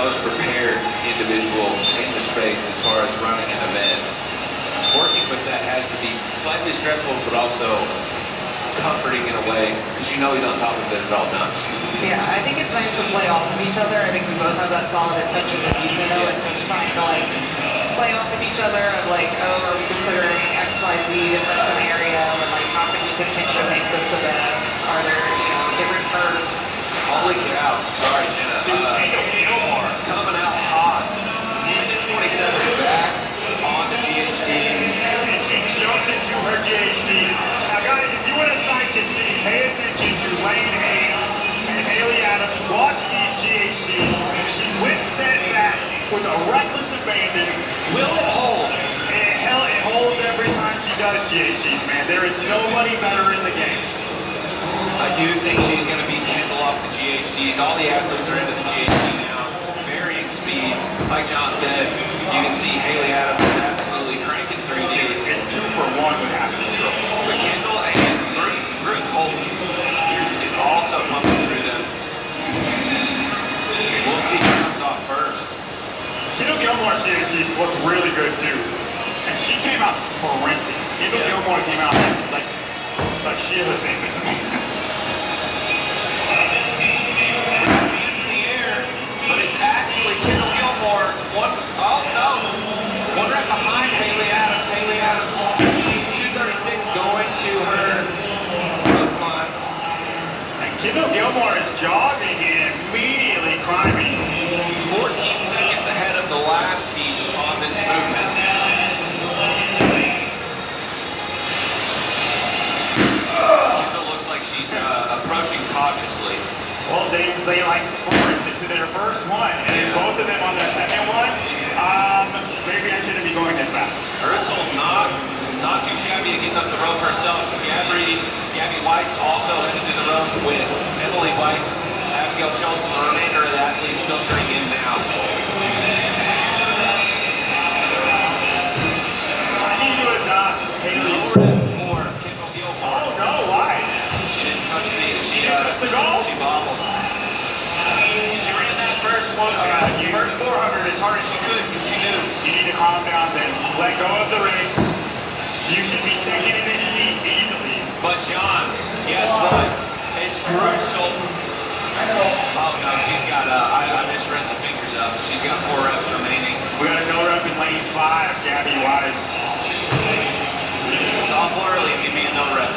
most prepared individual in the space as far as running an event. Working with that has to be slightly stressful, but also comforting in a way, because you know he's on top of it at all times. Yeah, I think it's nice to play off of each other. I think we both have that solid attention to detail. It's just trying to like play off of each other of like, oh, are we considering X, Y, Z different scenario, and like how can we continue to make this the best? Are there, different curves? Holy cow! Sorry, Jenna. Gilmore coming out hot. Minute 27 back on the GHD. And she jumped into her GHD. Now, guys, if you want a sight to see, pay attention to Lane A and Haley Adams. Watch these GHDs. She whips that back with a reckless abandon. Will it hold? And hell, it holds every time she does GHDs, man. There is nobody better in the game. I do think she's going to beat Kendall off the GHDs. All the athletes are into the GHD now. Varying speeds. Like John said, you can see Haley Adams is absolutely cranking through these. It's 2 for 1 with half of these girls. But Kendall and Bruce Holt is also pumping through them. We'll see who comes off first. Kendall Gilmore's GHDs look really good too. And she came out sprinting. Kendall Gilmore came out like she was aiming to me. Hands in the air, but it's actually Kendall Gilmore. One rep behind Haley Adams. Haley Adams, 236 going to her rope climb. And Kendall Gilmore is jogging and immediately climbing. 14 seconds ahead of the last heat on this movement. Kendall looks like she's approaching cautiously. Well, they like sprinted to their first one, and then both of them on their second one. Maybe I shouldn't be going this fast. Ursula not too shabby to get up the rope herself. Gabby Weiss also headed to the rope with Emily White, Abigail Schultz, and the remainder of the athletes filtering in now. I need to adopt Haley's. For Kendall Gilmore. Oh no, why? She didn't touch She missed the goal? She bobbled. She ran that first 400 as hard as she could because she knew. You need to calm down then. Let go of the race. You should be second in this heat easily. But John, guess what? It's crucial. Oh no, she's got, I misread the fingers up. She's got 4 reps remaining. We got a no rep in lane 5, Gabby Weiss. It's awful early, give me a no rep.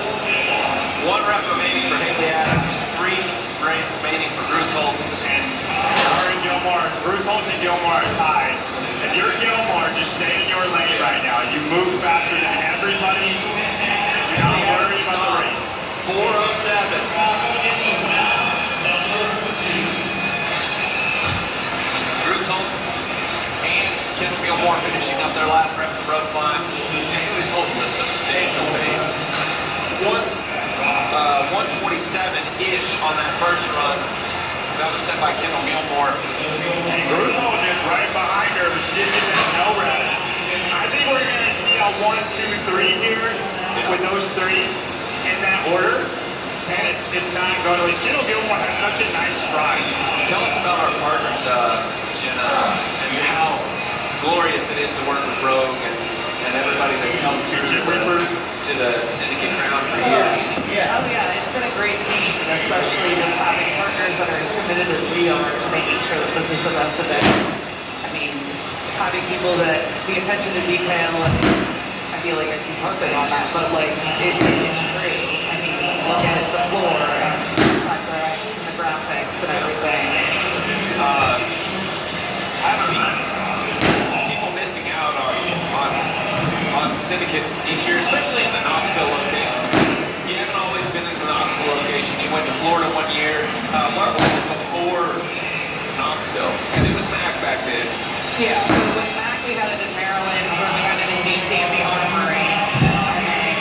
1 rep remaining for Haley Adams, 3 remaining for Bruce Holt. And her and Gilmore, Bruce Holt and Gilmore are tied. If you're Gilmore, just stay in your lane right now. You move faster than everybody. Do not worry about the race. 4:07. Bruce Holt and Kendall Gilmore finishing up their last rep of the rope climb. Haley's holding a substantial pace. 127-ish on that first run. That was set by Kendall Gilmore. And Bruce Holt is right behind her, but she didn't get that no rep. I think we're going to see a 1, 2, 3 here with those 3 in that order. And it's not going to. Kendall Gilmore has such a nice stride. Tell us about our partners, Jenna, and how glorious it is to work with Rogue and everybody that's helped to the Syndicate crown for years. Yeah. Oh yeah, it's been a great team, and especially just having partners that are as committed as we are to making sure that this is the best event. I mean, having people that the attention to detail, and I feel like I keep harping on that, but like it's great. I mean, look at the floor and besides and the graphics and everything. People missing out on Syndicate each year, especially in the Knoxville location, because you haven't always been in the Knoxville location. You went to Florida 1 year. What was it before Knoxville? Because it was Mac back then. Yeah, so with Mac we had it in Maryland, then we had it in DC at the Armory, and then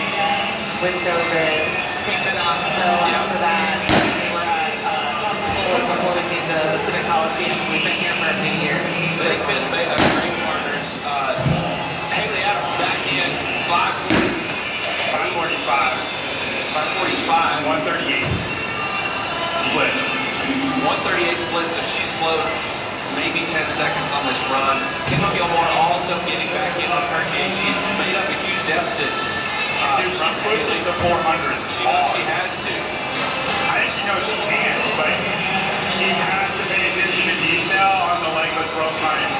with COVID, came to Knoxville after that. We were at Knoxville before we came to Civic Coliseum. We've been here for a few years. They've been great partners. Haley Adams back in 545. 138 split. 138 split, so she slowed maybe 10 seconds on this run. Kendall Gilmore also getting back in on her G. She's made up a huge deficit. Dude, she pushes the 400s. She knows she has to. I think she knows she can, but she has to pay attention to detail on the legless rope climbs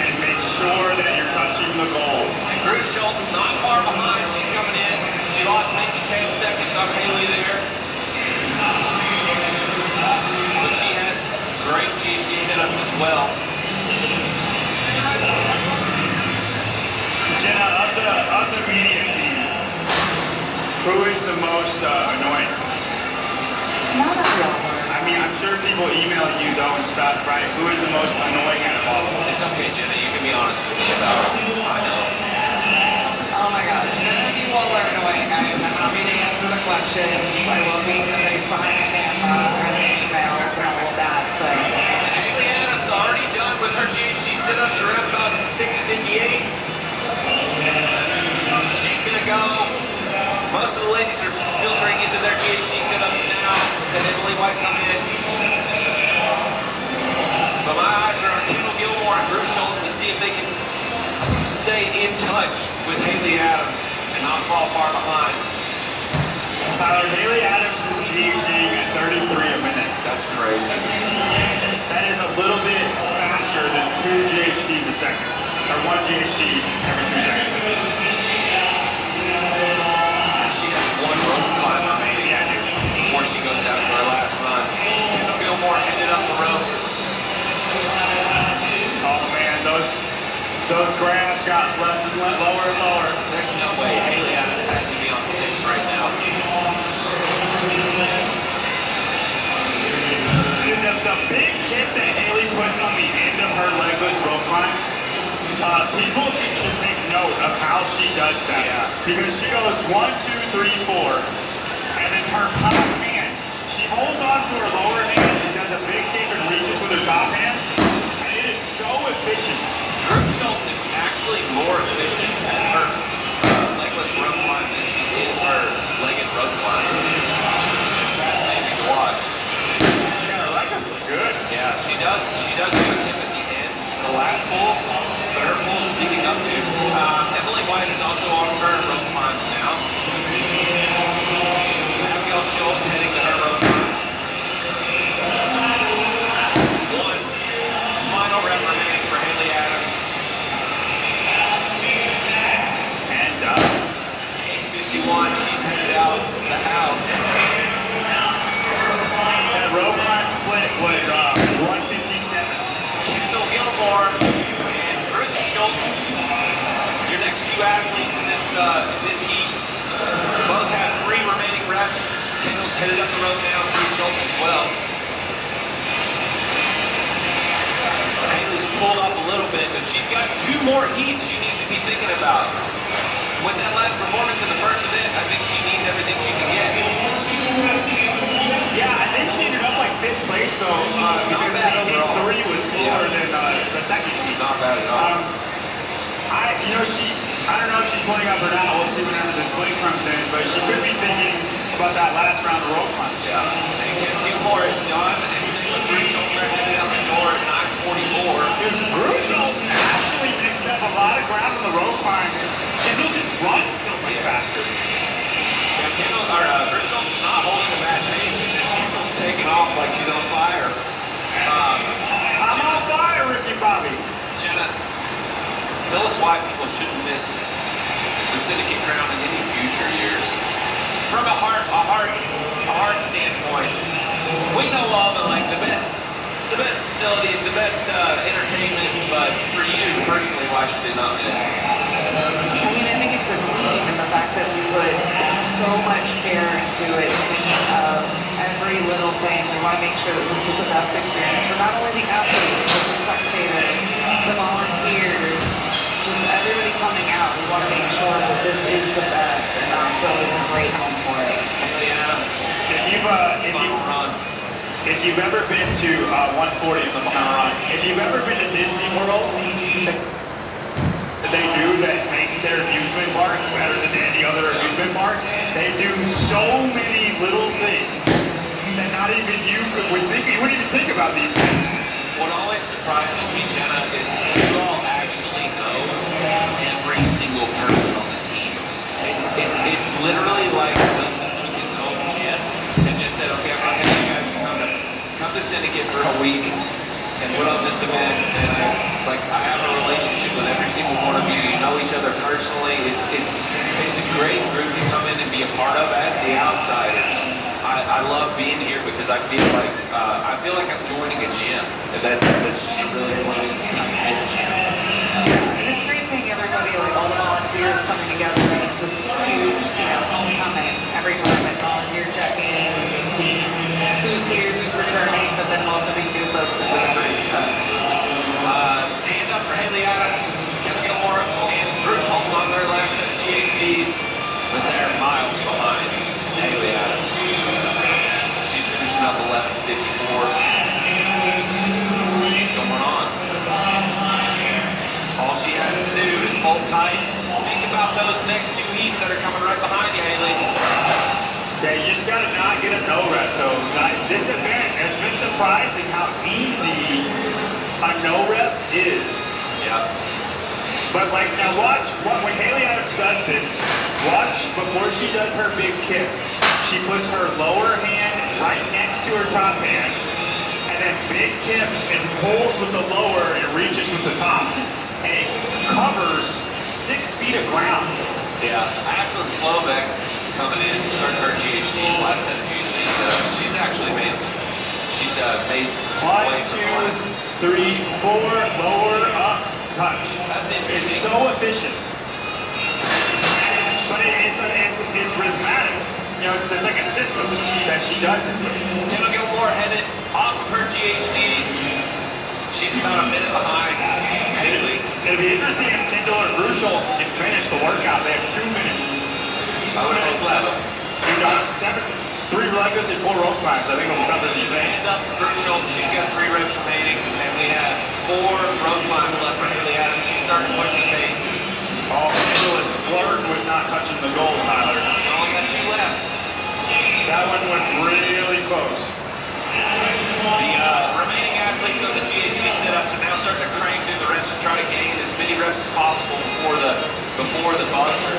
and make sure that you're touching the goal. And Bruce Schultz not far behind. She's coming in. She lost maybe 10 seconds on Haley there. But she has great GHC sit-ups as well. Jenna, of the media team, who is the most annoying? Not a lot. I mean, I'm sure people email you though and stuff, right? Who is the most annoying out of all of them? It's okay, Jenna. You can be honest with me about it. I know. Oh my God, none of you all are annoying, guys. I'm happy to answer the questions. I will be the face behind the camera or the emails and all of that. So. Haley Adams already done with her GHC sit-ups around about 6:58. She's gonna go. Most of the ladies are filtering into their GHC sit-ups now. Then Emily White come in. But my eyes are on Kendall Gilmore and Bruce Schultz to see if they can stay in touch with Haley Adams and not fall far behind. Tyler, Haley Adams is GHDing at 33 a minute. That's crazy. That is a little bit faster than 2 GHDs a second, or 1 GHD every 2 seconds. And she has one rope climb remaining before she goes out for her last run. Kendall Gilmore headed up the rope. Oh man, those grabs got less and lower and lower. There's no way Haley Adams has to be on 6 right now. Dude, the big kick that Haley puts on the end of her legless rope climbs, people should take note of how she does that. Yeah. Because she goes 1, 2, 3, 4, and then her top hand, she holds on to her lower hand and does a big kick and reaches with her top hand, and it is so efficient. Brooke Schultz is actually more efficient at her legless rope climb than she is her legged rope climb. It's fascinating to watch. Yeah, her legless look good. Yeah, she does. She does have a tip at the end. The last pull, third pull is leading up to. Emily White is also on her rope climbs now. Abigail Schultz heading to her rope climbs. One final rep remaining for Haley Adams. And 8:51, she's headed out the house. that rope climb split was 157. Kendall Gilmore and Bruce Schultz, your next 2 athletes in this heat, both have 3 remaining reps. Kendall's headed up the road now, Bruce Schultz as well. Haley's pulled up a little bit, but she's got 2 more heats she needs to be thinking about. With that last performance in the first event, I think she needs everything she can get. Yeah, I think she ended up like 5th place though, because bad the heat overall. 3 was slower than the second heat. Not bad at all. I don't know if she's pulling up or not. We'll see whenever the split comes in, but she could be thinking about that last round of rope climb. Yeah. And Kendall Gilmore is done, and Bruce Schultz are headed out the door at 9:44. Dude, Brutal actually picks up a lot of ground on the rope climbs, and he'll just run so much faster. Yeah, Bruce Schultz is not holding a bad pace. It's just Kendall's taking off like she's on fire. I'm on fire, Ricky Bobby. Jenna, tell us why people shouldn't miss the syndicate crown in any future years. From a heart standpoint, we know all the best facilities, the best entertainment, but for you personally, why should they not miss? I mean, I think it's the team and the fact that we put so much care into it, thinking of every little thing. We want to make sure that this is the best experience for not only the athletes, but the spectators, the volunteers, just everybody coming out. We want to make sure that this is the best and that's really a great home for it. Haley Adams, final run. If you've ever been to 140 in the final run, if you've ever been to Disney World, they do that makes their amusement park better than any other amusement park. They do so many little things that not even you would think. You wouldn't even think about these things. what always surprises me, Jenna, is you all actually know every single person on the team. It's literally like Wilson took his own gym and just said, okay, I'm gonna have you guys come to Syndicate for a week and put on this event. And I have a relationship with every single one of you. You know each other personally. It's a great group to come in and be a part of as the outsiders. I love being here because I feel like I'm joining a gym. And that's just a really close tight gym. And it's great seeing everybody, like all the volunteers coming together. It's this huge, homecoming every time at volunteer check-in. You see who's here, who's returning, but then welcoming new folks into the group. So, hand up for Haley Adams, Kevin Gilmore, and Bruce Holton on their last set of GHDs, but they're miles behind Haley Adams. She's finishing up 11:54. She's going on. All she has to do is hold tight. Think about those next two heats that are coming right behind you, Haley. Yeah, you just gotta not get a no rep though. This event, it's been surprising how easy a no rep is. Yeah. But like now watch when Haley Adams does this, watch before she does her big kick, she puts her lower hand right next to her top hand, and then big kicks and pulls with the lower and reaches with the top. And it covers 6 feet of ground. Yeah. Ashlyn Slobeck coming in, starting her GHDs, last set of GHDs. She's actually made some 1, weight 2, from the last. 3, 4, lower, up, touch. That's It's interesting. so efficient. But it's rhythmic. It's like a system that she does it. Kendall Gilmore headed off of her GHDs. She's about a minute behind Haley. It'll be interesting if Kendall or Bruchel can finish the workout. They have 2 minutes. I would hope so. You got 3 ruggers and 4 rope climbs. I think it'll be something you think. Hand up for Bruchel. She's got 3 reps remaining, and we have 4 rope climbs left for Haley Adams. She's starting to push the pace. Oh, Kendall is flirting with not touching the goal, Tyler. She only got 2 left. That one was really close. The remaining athletes on the GHD setups are now starting to crank through the reps and try to gain as many reps as possible before the buzzer.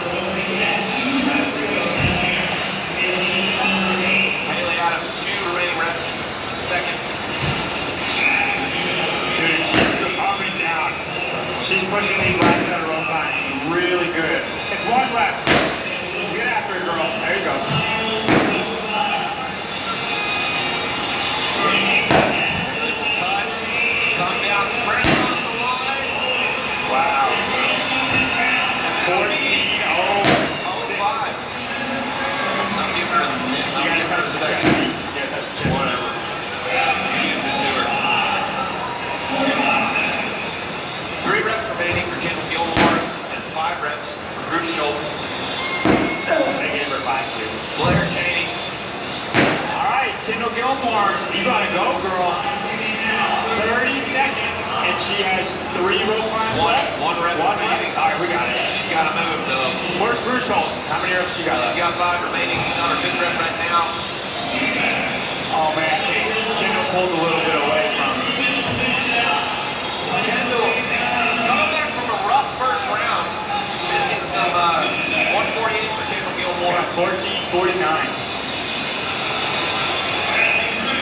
Haley Adams, 2 remaining reps, second. Dude, she's up and down. She's pushing these last set of rope climbs really good. It's 1 left. Get after it, girl. There you go. Touch, come down, sprint across the line. Wow. 14:05. I'm giving her a minute. You gotta touch the second piece. You gotta touch the chest. Whatever. Give it to her. 3 reps remaining for Kendall Gilmore and 5 reps for Bruce Schultz. They gave her 5 too. Blair Cheney. All right, Kendall Gilmore, you gotta go, girl. 30 seconds, and she has 3 rope climbs left. 1 rep remaining. All right, we got it. She's got to move though. Where's Bruce Holton? How many reps she got She's left? got 5 remaining. She's on her 5th rep right now. Oh man,